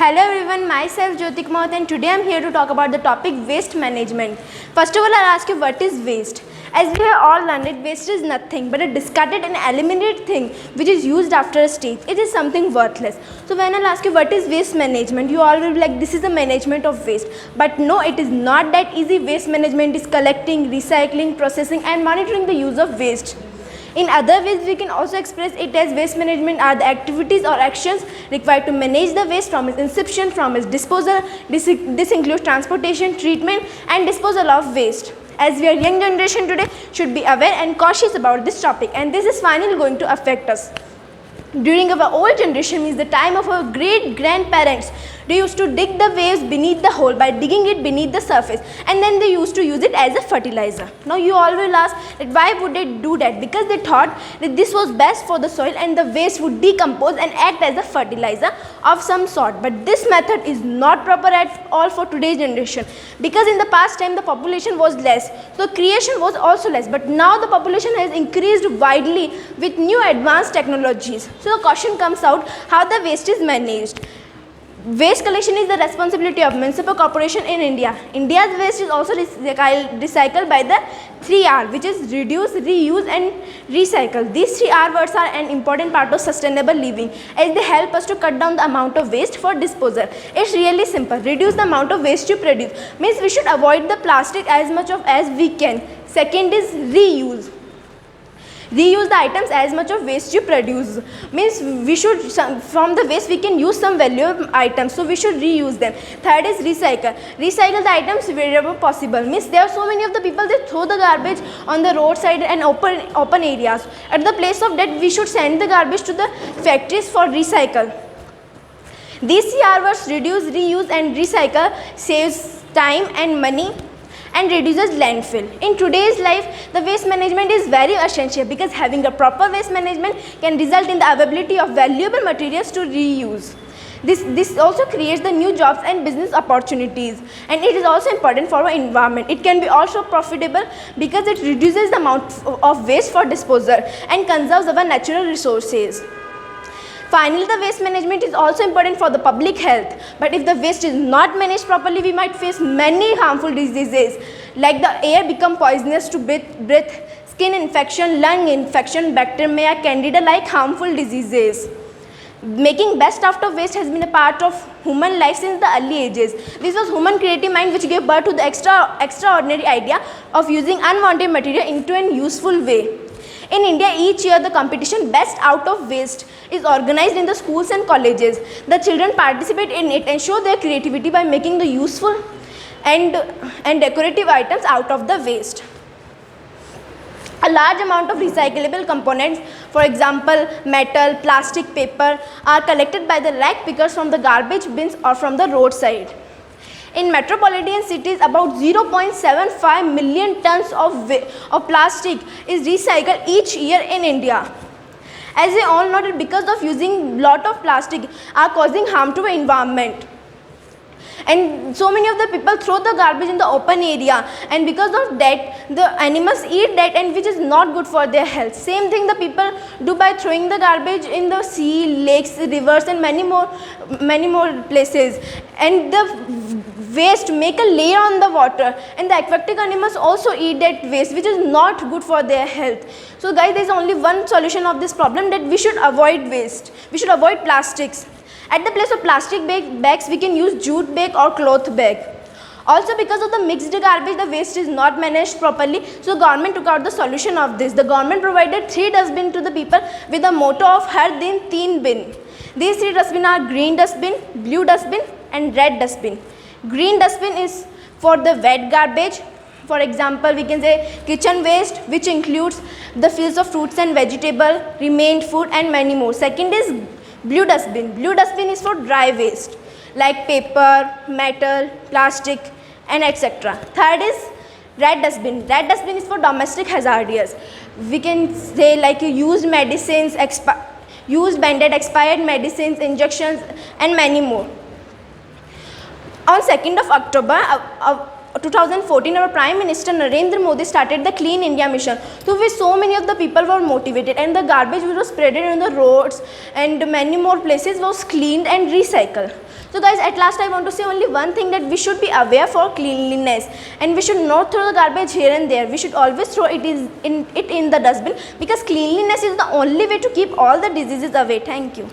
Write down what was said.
Hello everyone, myself Jyotik Maut and today I am here to talk about the topic waste management. First of all, I'll ask you what is waste. As we have all learned it, waste is nothing but a discarded and eliminated thing which is used after a stage. It is something worthless. So when I'll ask you what is waste management, you all will be like, this is the management of waste. But no, it is not that easy. Waste management is collecting, recycling, processing and monitoring the use of waste. In other ways, we can also express it as waste management are the activities or actions required to manage the waste from its inception, from its disposal. This includes transportation, treatment and disposal of waste. As we are young generation today, should be aware and cautious about this topic, and this is finally going to affect us. During our old generation, means the time of our great grandparents, they used to dig the waste beneath the hole by digging it beneath the surface, and then they used to use it as a fertilizer. Now you all will ask that why would they do that? Because they thought that this was best for the soil and the waste would decompose and act as a fertilizer of some sort. But this method is not proper at all for today's generation, because in the past time the population was less, so creation was also less, but now the population has increased widely with new advanced technologies. So the question comes out how the waste is managed. Waste collection is the responsibility of municipal corporation in India. India's waste is also recycled by the 3R, which is reduce, reuse and recycle. These 3R words are an important part of sustainable living as they help us to cut down the amount of waste for disposal. It's really simple. Reduce the amount of waste you produce. Means we should avoid the plastic as much as we can. Second is reuse. Reuse the items as much of waste you produce. Means we should, from the waste we can use some valuable items, so we should reuse them. Third is recycle. Recycle the items wherever possible. Means there are so many of the people, they throw the garbage on the roadside and open areas. At the place of that, we should send the garbage to the factories for recycle. These CR words, reduce, reuse and recycle, saves time and money and reduces landfill. In today's life, the waste management is very essential because having a proper waste management can result in the availability of valuable materials to reuse. This also creates the new jobs and business opportunities, and it is also important for our environment. It can be also profitable because it reduces the amount of waste for disposal and conserves our natural resources. Finally, the waste management is also important for the public health, but if the waste is not managed properly, we might face many harmful diseases like the air become poisonous to breathe, skin infection, lung infection, bacteria, candida like harmful diseases. Making best out of waste has been a part of human life since the early ages. This was human creative mind which gave birth to the extraordinary idea of using unwanted material into a useful way. In India, each year the competition Best Out of Waste is organized in the schools and colleges. The children participate in it and show their creativity by making the useful and decorative items out of the waste. A large amount of recyclable components, for example metal, plastic, paper, are collected by the rag pickers from the garbage bins or from the roadside. In metropolitan cities, about 0.75 million tons of plastic is recycled each year in India. As we all know that because of using lot of plastic are causing harm to the environment. And so many of the people throw the garbage in the open area, and because of that the animals eat that, and which is not good for their health. Same thing the people do by throwing the garbage in the sea, lakes, rivers and many more places, and the waste make a layer on the water, and the aquatic animals also eat that waste, which is not good for their health. So guys, there is only one solution of this problem, that we should avoid waste. We should avoid plastics. At the place of plastic bags, we can use jute bag or cloth bag. Also, because of the mixed garbage, the waste is not managed properly, so government took out the solution of this. The government provided 3 dustbins to the people with the motto of Har Din Teen Bin. These 3 dustbins are green dustbin, blue dustbin and red dustbin. Green dustbin is for the wet garbage. For example, we can say kitchen waste, which includes the fields of fruits and vegetables, remained food and many more. Second is blue dustbin. Blue dustbin is for dry waste like paper, metal, plastic and etc. Third is red dustbin. Red dustbin is for domestic hazardous. We can say like used medicines, used banded expired medicines, injections and many more. On 2nd of October 2014, our Prime Minister Narendra Modi started the Clean India Mission, through which so many of the people were motivated, and the garbage which was spread on the roads and many more places was cleaned and recycled. So guys, at last I want to say only one thing, that we should be aware for cleanliness and we should not throw the garbage here and there. We should always throw it in the dustbin, because cleanliness is the only way to keep all the diseases away. Thank you.